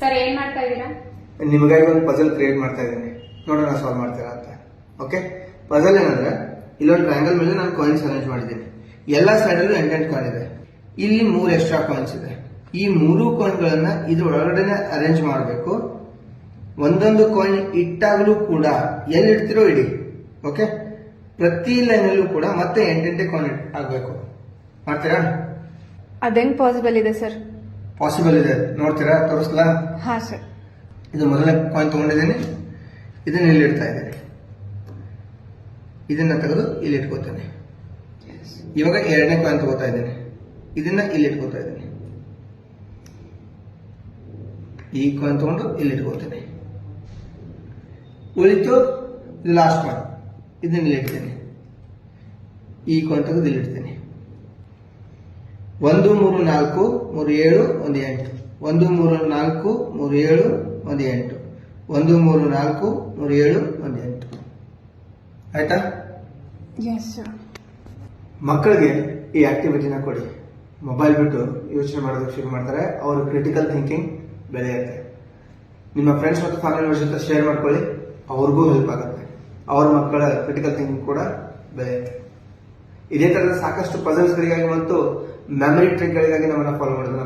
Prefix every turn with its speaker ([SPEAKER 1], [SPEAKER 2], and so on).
[SPEAKER 1] Sir ಏನ್ ಮಾಡ್ತಾ ಇದ್ದೀರಾ?
[SPEAKER 2] ನಿಮಗಾಗಿ ಒಂದು ಪಜಲ್ ಕ್ರಿಯೇಟ್ ಮಾಡ್ತಾ ಇದ್ದೀನಿ, ನೋಡೋಣ ಸಾಲ್ವ್ ಮಾಡ್ತೀರಾ ಅಂತ. ಓಕೆ, ಪಜಲ್ ಏನಂದ್ರೆ ಇಲ್ಲೊಂದು ಟ್ರಯಾಂಗಲ್ ಮೇಲೆ ನಾನು ಕಾಯಿನ್ಸ್ ಅರೇಂಜ್ ಮಾಡಿದ್ದೀನಿ. ಎಲ್ಲ ಸೈಡಲ್ಲೂ 8 ಕಾಯಿನ್ ಇದೆ. ಇಲ್ಲಿ 3 ಎಕ್ಸ್ಟ್ರಾ ಕಾಯಿನ್ಸ್ ಇದೆ. ಈ 3 ಕಾಯಿನ್ಗಳನ್ನ ಇದ್ರ ಒಳಗಡೆ ಅರೇಂಜ್ ಮಾಡಬೇಕು. ಒಂದೊಂದು ಕಾಯಿನ್ ಇಟ್ಟಾಗಲೂ ಕೂಡ ಎಲ್ಲಿ ಇಡ್ತಿರೋ ಇಡಿ. ಓಕೆ, ಪ್ರತಿ ಲೈನಲ್ಲೂ ಕೂಡ ಮತ್ತೆ 8 ಕಾಯಿನ್ ಆಗಬೇಕು. ಮಾಡ್ತೀರಾ?
[SPEAKER 1] ಅದೆಂಗ್ ಪಾಸಿಬಲ್ ಇದೆ ಸರ್?
[SPEAKER 2] ಪಾಸಿಬಲ್ ಇದೆ, ನೋಡ್ತೀರಾ? ತೋರಿಸ್ಲಾ?
[SPEAKER 1] ಹಾ ಸರ್.
[SPEAKER 2] ಇದು ಮೊದಲನೇ ಕಾಯಿನ್ ತಗೊಂಡಿದ್ದೀನಿ, ಇದನ್ನ ಇಲ್ಲಿ ಇಡ್ತಾ ಇದ್ದೀನಿ. ಇದನ್ನ ತೆಗೆದು ಇಲ್ಲಿ ಇಟ್ಕೋತೇನೆ. ಇವಾಗ 2ನೇ ಕಾಯಿನ್ ತಗೋತಾ ಇದ್ದೀನಿ, ಇದನ್ನ ಇಲ್ಲಿ ಇಟ್ಕೋತಾ ಇದ್ದೀನಿ. ಈ ಕಾಯಿನ್ ತಗೊಂಡು ಇಲ್ಲಿ ಇಟ್ಕೋತೇನೆ. ಉಳಿತು ಇದು ಲಾಸ್ಟ್ ಕಾಯಿನ್, ಇದನ್ನ ಇಲ್ಲಿ ಇಡ್ತೇನೆ. ಈ ಕಾಯಿನ್ ತೆಗೆದು ಇಲ್ಲಿ ಇಡ್ತೇನೆ. 1 3 4 3 7 1 8 1 3 4 3 7 1 8 1 3 4 3 7 1 8. ಆಯ್ತಾ?
[SPEAKER 1] Yes sir.
[SPEAKER 2] ಮಕ್ಕಳಿಗೆ ಈ ಆಕ್ಟಿವಿಟಿನ ಕೊಡಿ. ಮೊಬೈಲ್ ಬಿಟ್ಟು ಯೋಚನೆ ಮಾಡೋದಕ್ಕೆ ಶುರು ಮಾಡ್ತಾರೆ. ಅವರ ಕ್ರಿಟಿಕಲ್ ಥಿಂಕಿಂಗ್ ಬೆಳೆಯುತ್ತೆ. ನಿಮ್ಮ ಫ್ರೆಂಡ್ಸ್ ಮತ್ತು ಫ್ಯಾಮಿಲಿ ಮೆಂಬರ್ಸ್ ಜೊತೆ ಶೇರ್ ಮಾಡ್ಕೊಳ್ಳಿ, ಅವ್ರಿಗೂ ಹೆಲ್ಪ್ ಆಗುತ್ತೆ. ಅವ್ರ ಮಕ್ಕಳ ಕ್ರಿಟಿಕಲ್ ಥಿಂಕಿಂಗ್ ಕೂಡ ಬೆಳೆಯುತ್ತೆ. ಇದೇ ತರದ ಸಾಕಷ್ಟು ಪಜಲ್ಸ್ಗಳಿಗಾಗಿ ಮತ್ತು ಮೆಮರಿ ಟ್ರಿಕ್ಗಳಿಗಾಗಿ ನಮ್ಮನ್ನ ಫಾಲೋ ಮಾಡೋದನ್ನ